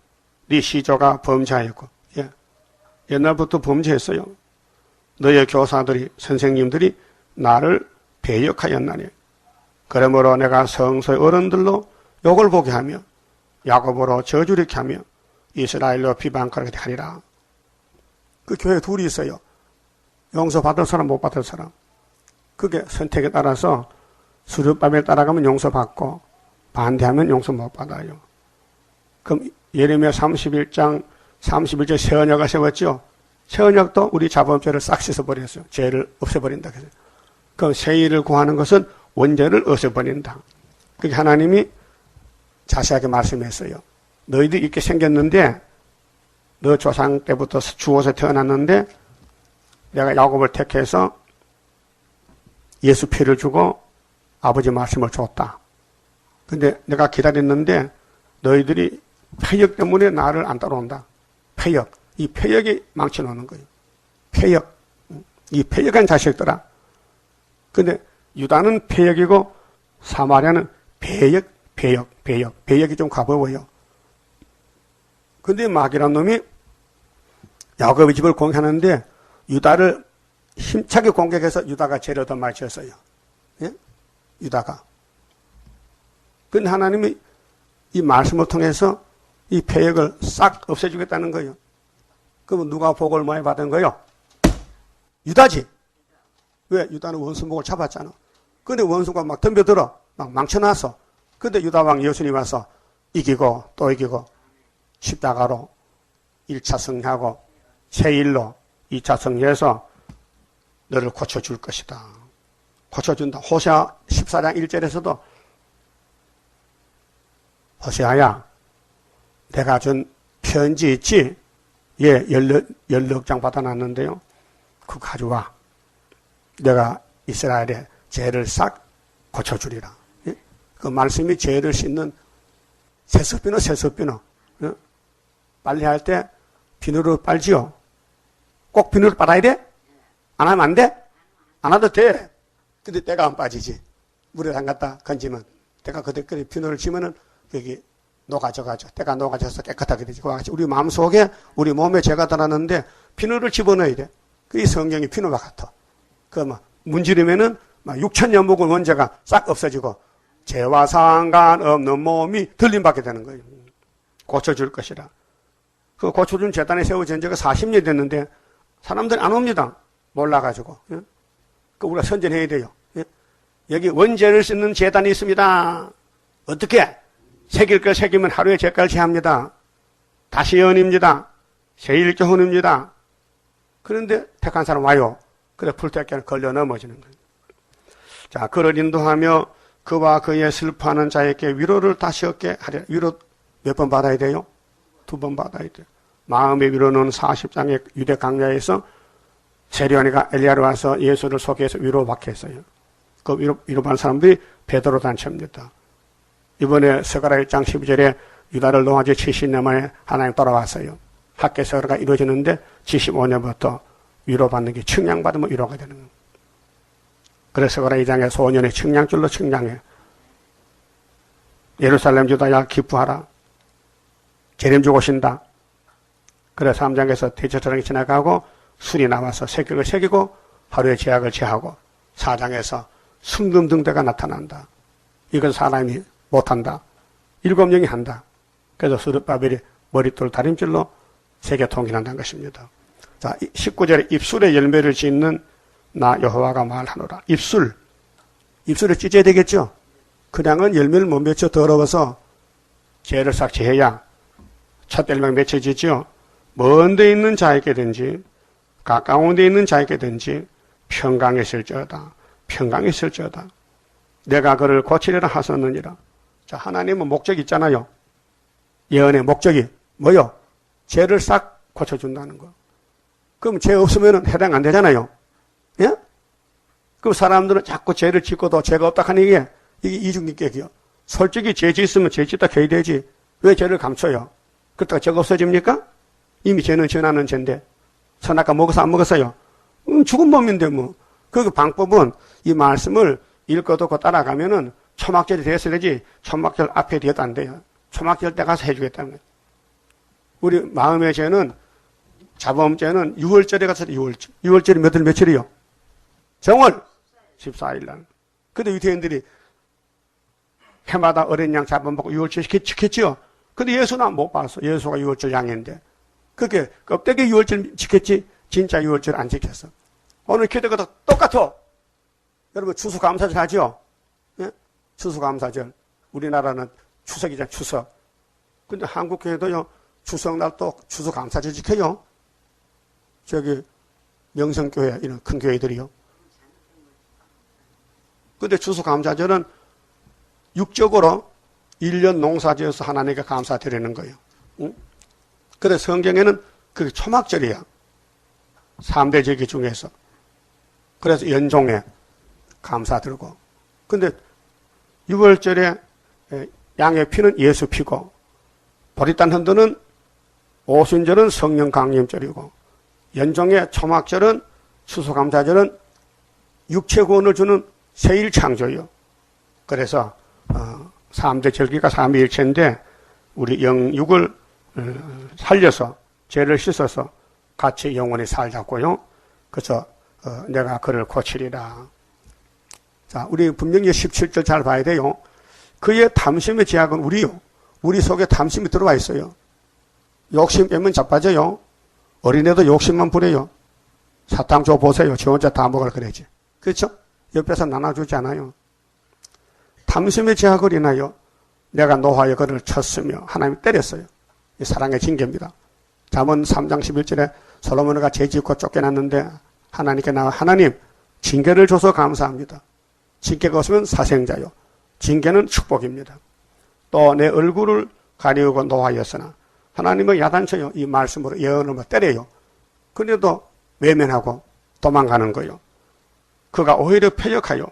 네 시조가 범죄하였고. 예. 옛날부터 범죄했어요. 너의 교사들이, 선생님들이 나를 배역하였나니. 그러므로 내가 성소의 어른들로 욕을 보게 하며 야곱으로 저주리게 하며 이스라엘로 비방거리게 하리라. 그 교회 둘이 있어요. 용서받을 사람, 못 받을 사람. 그게 선택에 따라서 수르바벨 따라가면 용서받고 반대하면 용서 못 받아요. 그럼 예레미야 31장 31절 새 언약을 세웠죠. 새 언약도 우리 자범죄를 싹 씻어버렸어요. 죄를 없애버린다. 그럼 새 일을 구하는 것은 원죄를 없애버린다. 그게 하나님이 자세하게 말씀했어요. 너희들이 이렇게 생겼는데 너 조상 때부터 주워서 태어났는데 내가 야곱을 택해서 예수 피를 주고 아버지 말씀을 줬다. 근데 내가 기다렸는데 너희들이 폐역 때문에 나를 안 따라온다. 폐역. 이 폐역이 망쳐놓는 거예요. 폐역. 이 폐역한 자식들아. 근데 유다는 폐역이고 사마리아는 배역. 배역이 좀 가벼워요. 근데 마귀란 놈이 야곱의 집을 공격하는데 유다를 힘차게 공격해서 유다가 죄를 얻어 맞췄어요. 예? 유다가. 근데 하나님이 이 말씀을 통해서 이 폐역을 싹 없애주겠다는 거예요. 그러면 누가 복을 많이 받은 거예요? 유다지. 왜? 유다는 원수목을 잡았잖아. 근데 원수가 막 덤벼들어. 막 망쳐놨어. 근데 유다왕 예수님 와서 이기고 또 이기고 십자가로 1차 승리하고 새일로 2차 승리해서 너를 고쳐줄 것이다. 고쳐준다. 호세아 14장 1절에서도 호세아야 내가 준 편지 있지? 예, 16장 받아놨는데요. 그거 가져와. 내가 이스라엘의 죄를 싹 고쳐주리라. 예? 그 말씀이 죄를 씻는 세습비누. 예? 빨래할 때 비누로 빨지요. 꼭 비누를 빨아야 돼? 안 하면 안 돼? 안 해도 돼. 근데 때가 안 빠지지. 물에 담갔다 건지면 때가 그대로 비누를 치면은 여기 녹아져가지고 때가 녹아져서 깨끗하게 되지. 그와 같이 우리 마음속에 우리 몸에 죄가 들어놨는데 비누를 집어넣어야 돼. 그게 성경이 비누와 같아. 그 문지르면은 6,000년 묵은 원죄가 싹 없어지고 죄와 상관없는 몸이 들림받게 되는 거예요. 고쳐줄 것이라. 그 고쳐준 재단에 세워진 지가 40년이 됐는데 사람들이 안 옵니다. 몰라가지고. 예? 그 우리가 선전해야 돼요. 예? 여기 원죄를 씻는 재단이 있습니다. 어떻게? 새길 걸 새기면 하루에 죄값을 제합니다. 다시 연입니다. 세일교훈입니다. 그런데 택한 사람 와요. 그래 불택견을 걸려 넘어지는 거예요. 자, 그를 인도하며 그와 그의 슬퍼하는 자에게 위로를 다시 얻게 하려. 위로 몇 번 받아야 돼요? 2번 받아야 돼요. 마음의 위로는 40장의 유대 강야에서 세리온이가 엘리야로 와서 예수를 소개해서 위로받게 했어요. 그 위로받은 사람들이 베드로 단체입니다. 이번에 스가랴 1장 12절에 유다를 농한 지 70년 만에 하나님 돌아왔어요. 학계서가 이루어지는데 75년부터 위로받는 게 측량받으면 위로가 되는 거예요. 그래서 스가랴 2장에 소년의 측량줄로 측량해. 예루살렘 유다야 기뻐하라. 재림주고 오신다. 그래서 3장에서 대처처럼 지나가고 술이 나와서 새벽을 새기고 하루의 죄악을 제하고 4장에서 순금등대가 나타난다. 이건 사람이 못한다. 7명이 한다. 그래서 스룹바벨이 머릿돌 다림질로 세계 통일한다는 것입니다. 자, 19절에 입술에 열매를 짓는 나 여호와가 말하노라. 입술을 찢어야 되겠죠. 그냥은 열매를 못 맺혀 더러워서 죄를 싹 제해야 첫 열매가 맺혀지죠. 먼 데 있는 자에게든지 가까운 데 있는 자에게든지 평강했을지어다. 내가 그를 고치리라 하셨느니라. 자, 하나님은 목적이 있잖아요. 예언의 목적이 뭐요? 죄를 싹 고쳐준다는 거. 그럼 죄 없으면 해당 안 되잖아요. 예? 그럼 사람들은 자꾸 죄를 짓고도 죄가 없다 하는 이게 이중인격이요. 솔직히 죄 짓으면 죄 짓다 해야 되지. 왜 죄를 감춰요? 그렇다고 죄가 없어집니까? 이미 죄는 전하는 죄인데. 선악과 먹어서 안 먹었어요? 죽은 몸인데 뭐. 그 방법은 이 말씀을 읽어도 따라가면은 초막절이 되었어야 되지 초막절 앞에 되어도 안 돼요. 초막절 때 가서 해주겠다는 거예요. 우리 마음의 죄는 자범죄는 6월절에 가서 6월절. 6월절이 며칠이요? 정월 14일 날. 근데 유대인들이 해마다 어린 양 잡아먹고 6월절 지켰지요. 근데 예수는 못 봤어. 예수가 6월절 양인데. 그게 껍데기 6월절 지켰지 진짜 6월절 안 지켰어. 오늘 기도가 똑같아. 여러분 추수감사절 하죠? 예? 추수감사절. 우리나라는 추석이잖아, 추석. 근데 한국 교회도요, 추석날 또 추수감사절 지켜요. 저기 명성교회 이런 큰 교회들이요. 근데 추수감사절은 육적으로 1년 농사지어서 하나님께 감사드리는 거예요. 응? 그래서 성경에는 그게 초막절이야. 3대 절기 중에서. 그래서 연종에 감사드리고. 근데 6월절에 양의 피는 예수 피고, 보리단 흔드는 오순절은 성령 강림절이고, 연종의 초막절은 추수감사절은 육체 구원을 주는 세일 창조요. 그래서 3대 절기가 삼위일체인데 우리 영육을 살려서 죄를 씻어서 같이 영원히 살자고요. 그래서 내가 그를 고치리라. 자, 우리 분명히 17절 잘 봐야 돼요. 그의 탐심의 제약은 우리요. 우리 속에 탐심이 들어와 있어요. 욕심 빼면 자빠져요. 어린애도 욕심만 부려요. 사탕 줘 보세요. 저 혼자 다 먹을 그러지. 그렇죠? 옆에서 나눠주지 않아요. 탐심의 제약을 인하여 내가 노하여 그를 쳤으며 하나님이 때렸어요. 이 사랑의 징계입니다. 잠언 3장 11절에 솔로몬이가 죄짓고 쫓겨났는데 하나님께 나와 하나님 징계를 줘서 감사합니다. 징계가 없으면 사생자요. 징계는 축복입니다. 또 내 얼굴을 가리우고 노하였으나 하나님은 야단쳐요. 이 말씀으로 예언을 때려요. 그런데도 외면하고 도망가는 거예요. 그가 오히려 패역하여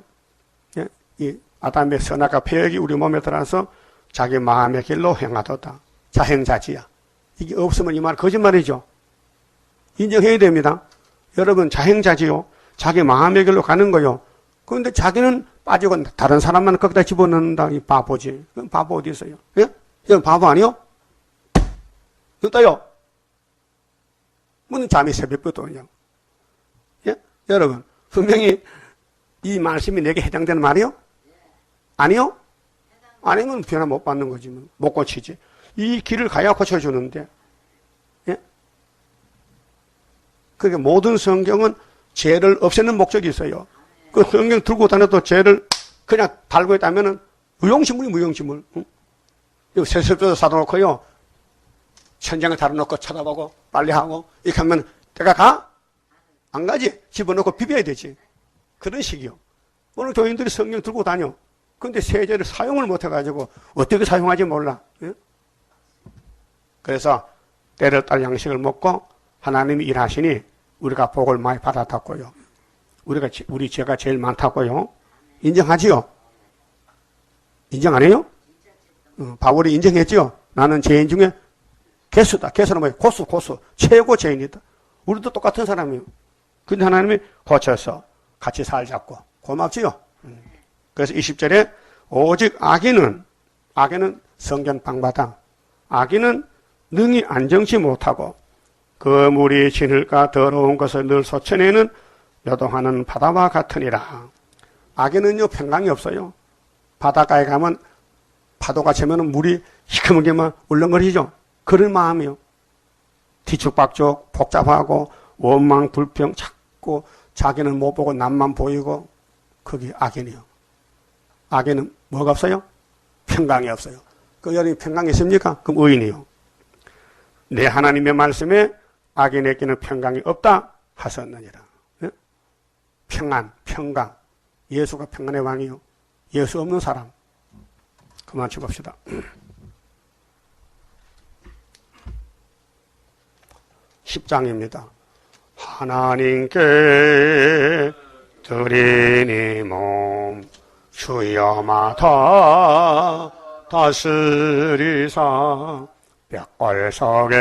이 아담의 선악과 패역이 우리 몸에 들어와서 자기 마음의 길로 행하도다. 자행자지야. 이게 없으면 이 말 거짓말이죠. 인정해야 됩니다. 여러분 자행자지요. 자기 마음의 길로 가는 거요. 그런데 자기는 빠지고 다른 사람만 거기다 집어넣는다. 이 바보지. 그럼 바보 어디 있어요? 예? 이건 바보 아니요? 어떠요? 무슨 잠이 새벽부터 오냐? 예? 여러분 분명히 이 말씀이 내게 해당되는 말이요? 아니요? 아니면 변화 못 받는 거지. 못 고치지. 이 길을 가야 고쳐주는데. 예? 그러니까 모든 성경은 죄를 없애는 목적이 있어요. 그 성경 들고 다녀도 죄를 그냥 달고 있다면은 무용지물이 무용지물. 응? 이거 세습도 사둬놓고요. 천장을 달아놓고 쳐다보고 빨리 하고 이렇게 하면 때가 가? 안 가지. 집어넣고 비벼야 되지. 그런 식이요. 오늘 교인들이 성경 들고 다녀. 근데 세제를 사용을 못해가지고 어떻게 사용하지 몰라. 예? 그래서 때를 따라 양식을 먹고 하나님이 일하시니 우리가 복을 많이 받았다고요. 우리 죄가 제일 많다고요. 인정하지요? 인정 안 해요? 바울이 인정했지요? 나는 죄인 중에 개수다. 개수는 뭐예요? 고수. 최고 죄인이다. 우리도 똑같은 사람이에요. 근데 하나님이 고쳐서 같이 살자고. 고맙지요? 그래서 20절에 오직 악인은 성전 방바닥. 악인은 능히 안정치 못하고 그 물이 진흙과 더러운 것을 늘 솟아내는 요동하는 바다와 같으니라. 악인은요 평강이 없어요. 바닷가에 가면 파도가 치면 물이 시커멓게만 울렁거리죠. 그런 마음이요. 뒤죽박죽 복잡하고 원망 불평 자꾸 자기는 못 보고 남만 보이고 그게 악인이요. 악인은 뭐가 없어요? 평강이 없어요. 그 여러분이 평강이 있습니까? 그럼 의인이요. 내 하나님의 말씀에 악인에게는 평강이 없다 하셨느니라. 네? 평강. 예수가 평안의 왕이요. 예수 없는 사람. 그만 쳐봅시다. 10장입니다. 하나님께 드리니 몸 주여 맡아 다스리사 벽골석에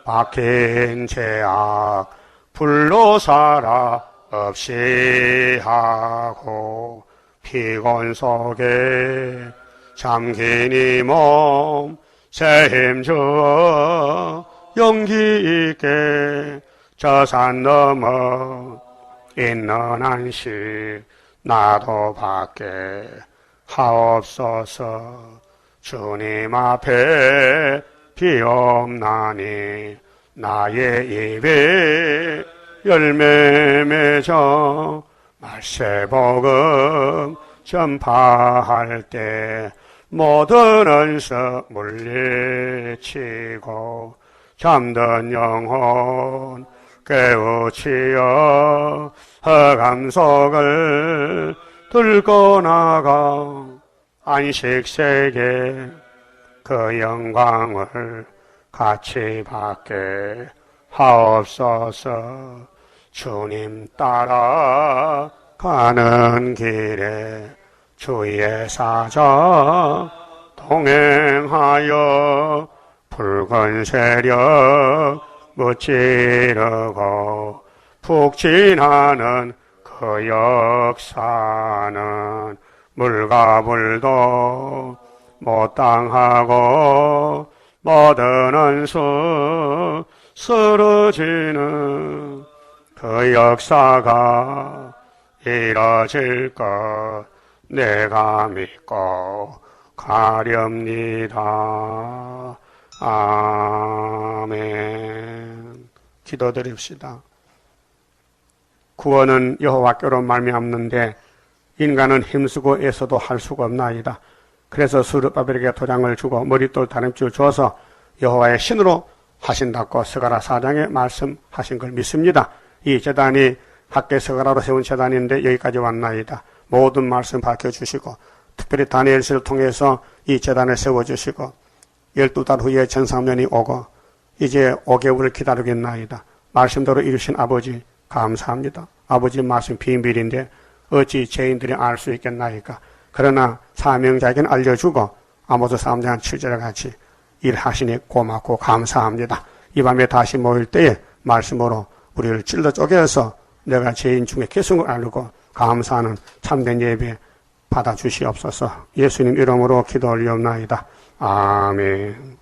박힌 죄악 불로 살아 없이 하고 피곤 속에 잠긴 이 몸 새 힘 주어 용기 있게 저 산 넘어 있는 안식 나도 받게 하옵소서. 주님 앞에 비옵나니 나의 입에 열매 맺어 말세복음 전파할 때 모든 언석 물리치고 잠든 영혼 깨우치어 흑암속을 들고 나가 안식세계 그 영광을 같이 받게 하옵소서. 주님 따라 가는 길에 주의 사자 동행하여 붉은 세력 무찌르고 푹진하는 그 역사는 물과 불도 못 당하고 모든 원수 쓰러지는 그 역사가 이뤄질 것 내가 믿고 가렵니다. 아멘. 기도드립시다. 구원은 여호와께로 말미암는데 인간은 힘쓰고 애써도 할 수가 없나이다. 그래서 스룹바벨에게 도장을 주고 머릿돌 다림줄 주어서 여호와의 신으로 하신다고 스가랴 4장에 말씀하신 걸 믿습니다. 이 제단이 학계 스가랴로 세운 제단인데 여기까지 왔나이다. 모든 말씀 밝혀주시고 특별히 다니엘서를 통해서 이 제단을 세워주시고 12달 후에 전상면이 오고 이제 5개월을 기다리겠나이다. 말씀대로 이루신 아버지 감사합니다. 아버지 말씀 비밀인데 어찌 죄인들이 알 수 있겠나이까. 그러나 사명자에게는 알려주고 아모스 3장 7절에 같이 일하시니 고맙고 감사합니다. 이 밤에 다시 모일 때에 말씀으로 우리를 찔러 쪼개서 내가 죄인 중에 계승을 알고 감사하는 참된 예배 받아주시옵소서. 예수님 이름으로 기도 올리옵나이다. 아멘.